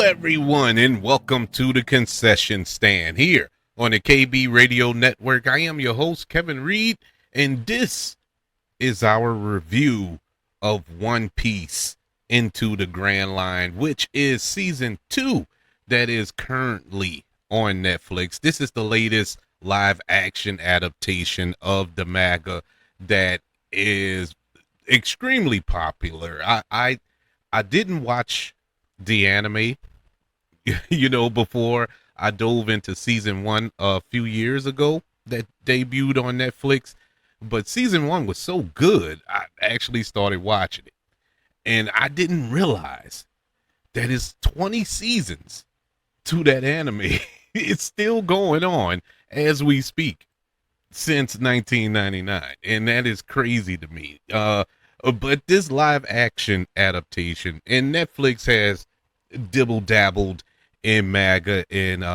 Everyone, and welcome to the concession stand here on the KB Radio Network. I am your host, Kevin Reed, and this is our review of One Piece Into the Grand Line, which is season 2 that is currently on Netflix. This is the latest live action adaptation of the manga that is extremely popular. I didn't watch the anime before I dove into season 1 a few years ago that debuted on Netflix. But season 1 was so good, I actually started watching it. And I didn't realize that it's 20 seasons to that anime. It's still going on as we speak since 1999. And that is crazy to me. But this live action adaptation, and Netflix has dibble dabbled in manga and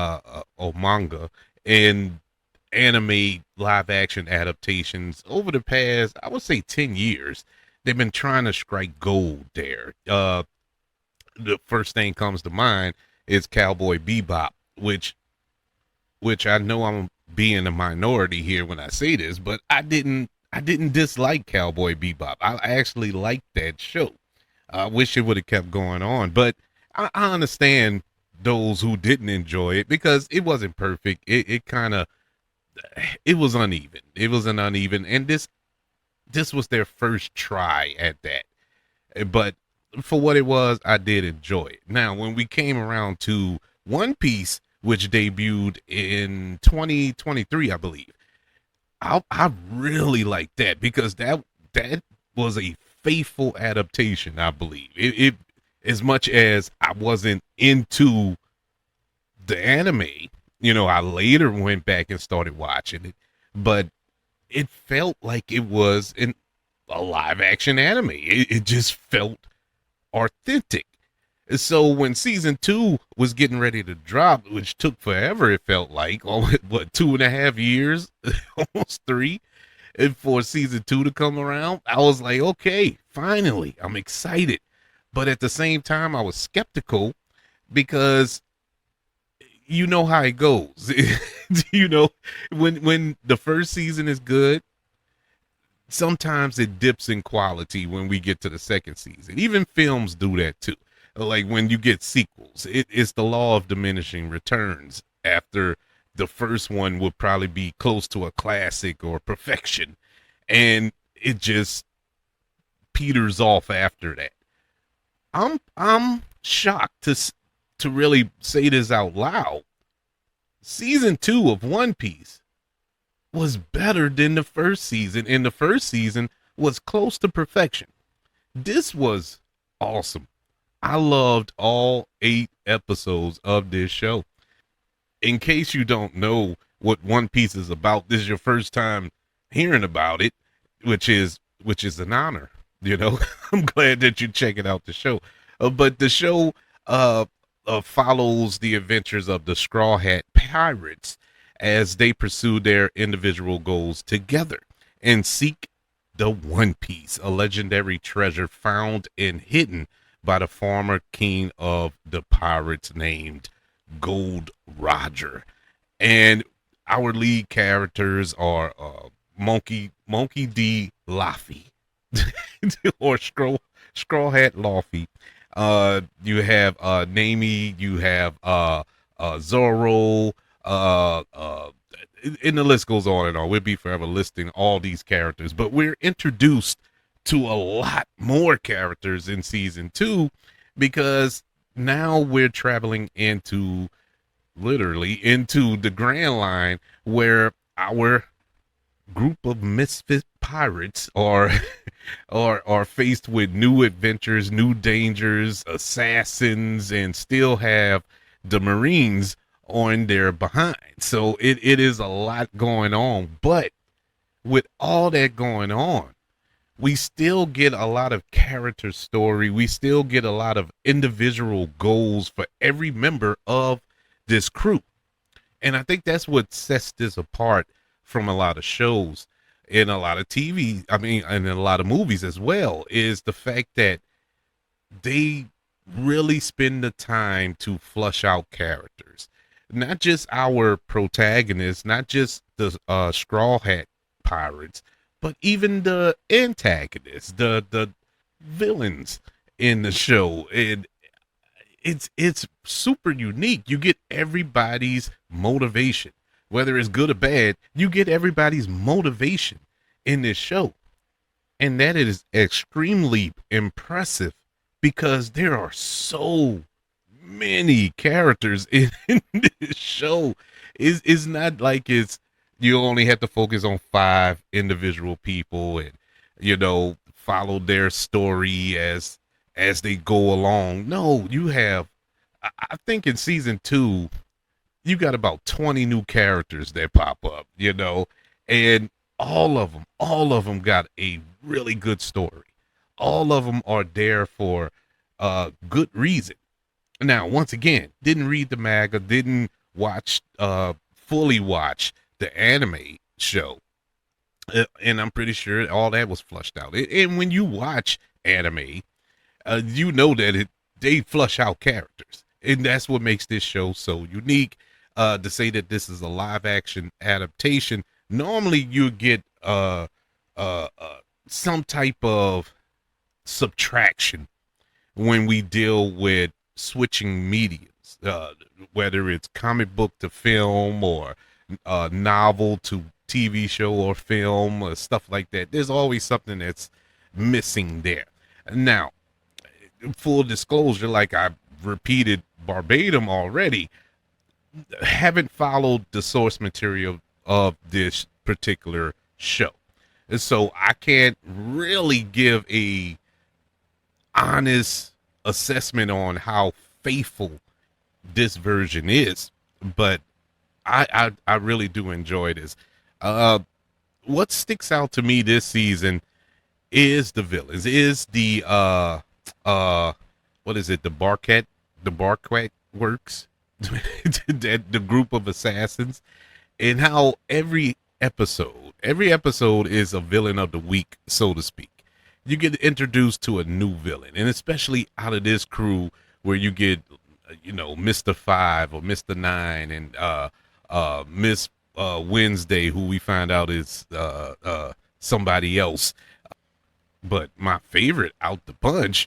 or manga and anime live action adaptations over the past, I would say, 10 years. They've been trying to strike gold there. The first thing comes to mind is Cowboy Bebop, which I know I'm being a minority here when I say this, but I didn't dislike Cowboy Bebop. I actually liked that show. I wish it would have kept going on, but I understand those who didn't enjoy it because it wasn't perfect. It kind of, it was uneven. It was an uneven, and this was their first try at that. But for what it was, I did enjoy it. Now, when we came around to One Piece, which debuted in 2023, I believe, I really liked that because that was a faithful adaptation. I believe it as much as I wasn't into the anime, I later went back and started watching it, but it felt like it was a live action anime. It just felt authentic. So when season 2 was getting ready to drop, which took forever, it felt like, what, 2.5 years, almost 3, and for season 2 to come around, I was like, okay, finally, I'm excited. But at the same time, I was skeptical because you know how it goes. When the first season is good, sometimes it dips in quality when we get to the second season. Even films do that too. Like when you get sequels, it's the law of diminishing returns. After the first one would probably be close to a classic or perfection, and it just peters off after that. I'm shocked to really say this out loud. Season 2 of One Piece was better than the first season, and the first season was close to perfection. This was awesome. I loved all 8 episodes of this show. In case you don't know what One Piece is about, this is your first time hearing about it, which is an honor. I'm glad that you checking out the show. But the show follows the adventures of the Straw Hat Pirates as they pursue their individual goals together and seek the One Piece, a legendary treasure found and hidden by the former king of the pirates named Gold Roger. And our lead characters are Monkey D. Luffy or Straw Hat Luffy. You have Nami, you have Zoro, and the list goes on and on. We'll be forever listing all these characters, but we're introduced to a lot more characters in season 2 because now we're traveling literally into the Grand Line, where our group of misfit pirates are faced with new adventures, new dangers, assassins, and still have the Marines on their behind. So it is a lot going on, but with all that going on, we still get a lot of character story. We still get a lot of individual goals for every member of this crew. And I think that's what sets this apart from a lot of shows and a lot of TV. I mean, and in a lot of movies as well, is the fact that they really spend the time to flush out characters, not just our protagonists, not just the straw hat pirates, but even the antagonists, the villains in the show. And it's super unique. You get everybody's motivation, whether it's good or bad. You get everybody's motivation in this show, and that is extremely impressive because there are so many characters in this show. It's not like it's you only have to focus on five individual people and follow their story as they go along. No, you have I think in season 2 you got about 20 new characters that pop up, and all of them got a really good story. All of them are there for good reason. Now, once again, didn't read the manga, didn't watch fully watch the anime show. And I'm pretty sure all that was flushed out. And when you watch anime, you know that they flush out characters, and that's what makes this show so unique. To say that this is a live action adaptation, normally you get some type of subtraction when we deal with switching mediums, whether it's comic book to film or novel to TV show or film or stuff like that. There's always something that's missing there. Now, full disclosure, like I repeated verbatim already, haven't followed the source material of this particular show. And so I can't really give a honest assessment on how faithful this version is, but I really do enjoy this. Uh, what sticks out to me this season is the villains, is the what is it, the Barquette works, the group of assassins, and how every episode is a villain of the week, so to speak. You get introduced to a new villain, and especially out of this crew where you get Mr. Five or Mr. Nine and Miss Wednesday, who we find out is somebody else. But my favorite out the bunch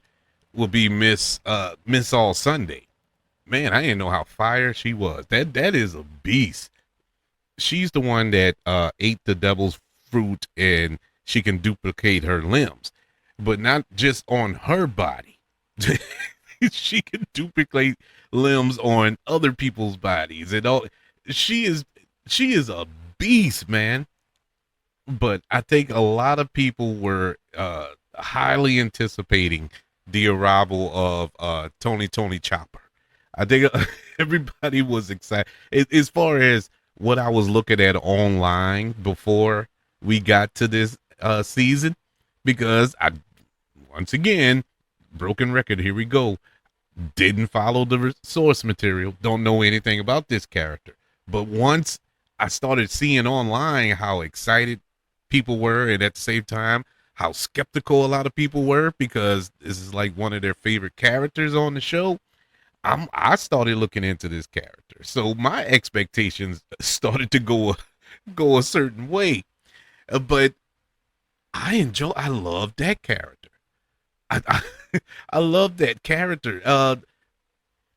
will be Miss All Sunday. Man, I didn't know how fire she was. That is a beast. She's the one that ate the devil's fruit, and she can duplicate her limbs, but not just on her body. She can duplicate limbs on other people's bodies and all. She is a beast, man. But I think a lot of people were highly anticipating the arrival of Tony Chopper. I think everybody was excited. As far as what I was looking at online before we got to this season, because once again, broken record, here we go, didn't follow the source material, don't know anything about this character. But once I started seeing online how excited people were, and at the same time how skeptical a lot of people were, because this is like one of their favorite characters on the show, I started looking into this character. So my expectations started to go a certain way. But I love that character. I love that character.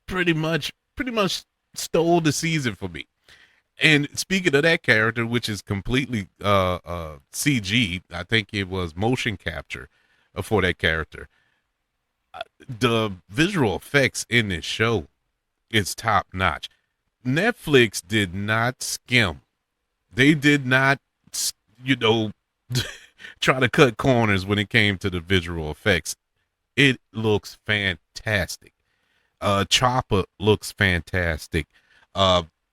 Pretty much stole the season for me. And speaking of that character, which is completely CG, I think it was motion capture for that character. The visual effects in this show is top notch. Netflix did not skim. They did not, you know, try to cut corners when it came to the visual effects. It looks fantastic. Chopper looks fantastic.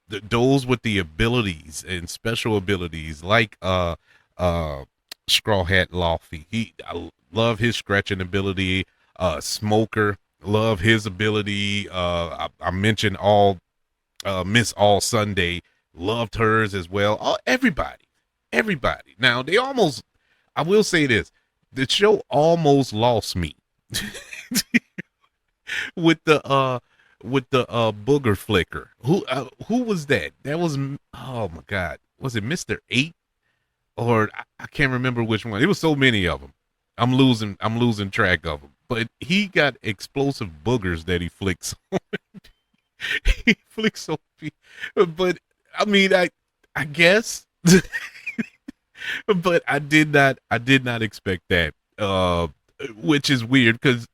Those with the abilities and special abilities, like Straw Hat Laffy. I love his scratching ability. Smoker, love his ability. I mentioned Miss All Sunday, loved hers as well. Everybody. Now I will say this, the show almost lost me with the booger flicker. Who was that? That was, oh my god, was it Mr. 8? Or I can't remember which one. It was so many of them. I'm losing track of them. But he got explosive boogers that he flicks. He flicks on people. But I mean, I guess, but I did not expect that. Which is weird because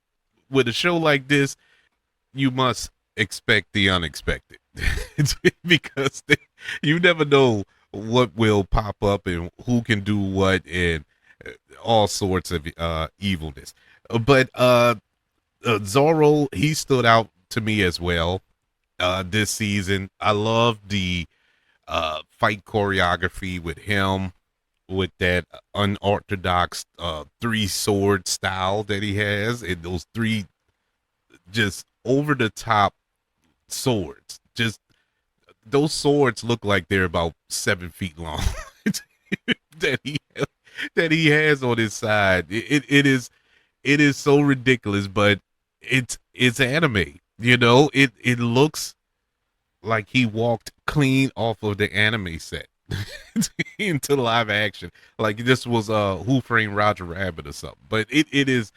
with a show like this, you must expect the unexpected. Because you never know what will pop up and who can do what and all sorts of evilness. But Zorro, he stood out to me as well this season. I love the fight choreography with him, with that unorthodox three sword style that he has, and those three just over the top swords. Just those swords look like they're about 7 feet long. that he that he has on his side. It is so ridiculous, but it's anime. It looks like he walked clean off of the anime set into live action. Like this was Who Framed Roger Rabbit or something. But it is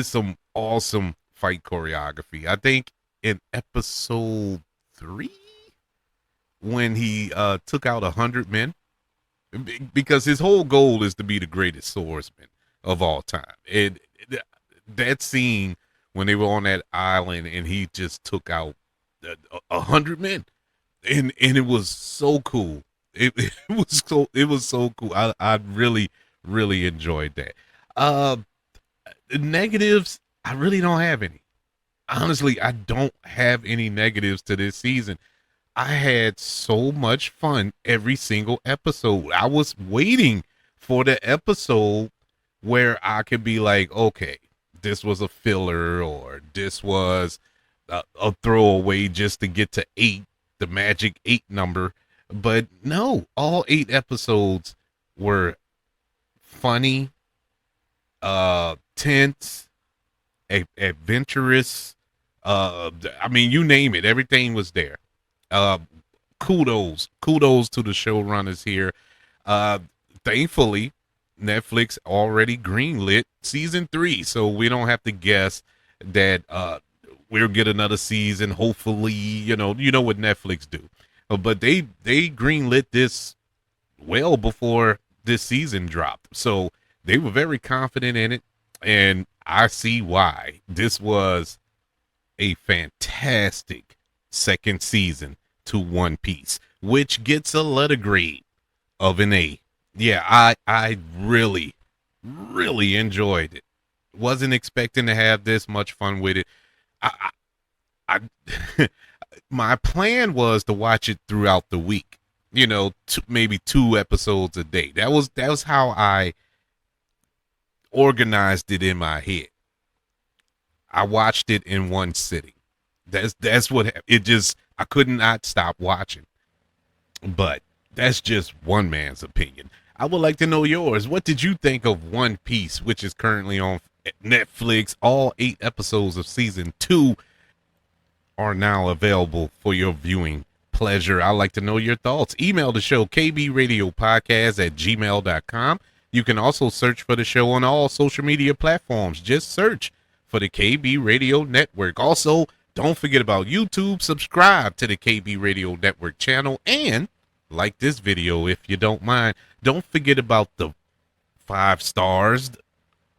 some awesome fight choreography. I think in episode 3 when he took out 100 men, because his whole goal is to be the greatest swordsman of all time. And that scene when they were on that island and he just took out 100 men, and it was so cool. It was so cool. I really enjoyed that. Uh, Negatives, I really don't have any. Honestly, I don't have any negatives to this season. I had so much fun every single episode. I was waiting for the episode where I could be like, okay, this was a filler or this was a throwaway just to get to 8, the magic 8 number. But no, all 8 episodes were funny, tense, adventurous. I mean, you name it, everything was there. Uh, kudos to the showrunners here. Uh, Thankfully, Netflix already greenlit season 3, so we don't have to guess that we'll get another season. Hopefully, you know what Netflix do, but they greenlit this well before this season dropped, so they were very confident in it, and I see why. This was a fantastic second season to One Piece, which gets a letter grade of an A. Yeah, I really enjoyed it. Wasn't expecting to have this much fun with it. I my plan was to watch it throughout the week. Maybe 2 episodes a day. That was how I organized it in my head. I watched it in one sitting. That's what it just. I could not stop watching. But that's just one man's opinion. I would like to know yours. What did you think of One Piece, which is currently on Netflix? All 8 episodes of season 2 are now available for your viewing pleasure. I'd like to know your thoughts. Email the show, kbradiopodcast@gmail.com. You can also search for the show on all social media platforms. Just search for the KB Radio Network. Also, don't forget about YouTube. Subscribe to the KB Radio Network channel and like this video if you don't mind. Don't forget about the 5 stars,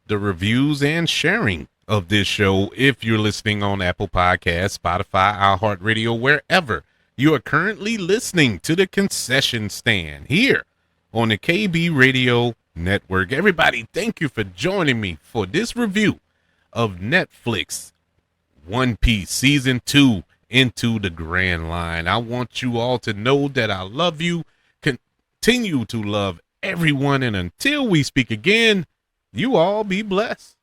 the reviews, and sharing of this show if you're listening on Apple Podcasts, Spotify, iHeartRadio, wherever you are currently listening to the concession stand here on the KB Radio Network. Everybody, thank you for joining me for this review of Netflix One Piece Season 2 Into the Grand Line. I want you all to know that I love you. Continue to love everyone. And until we speak again, you all be blessed.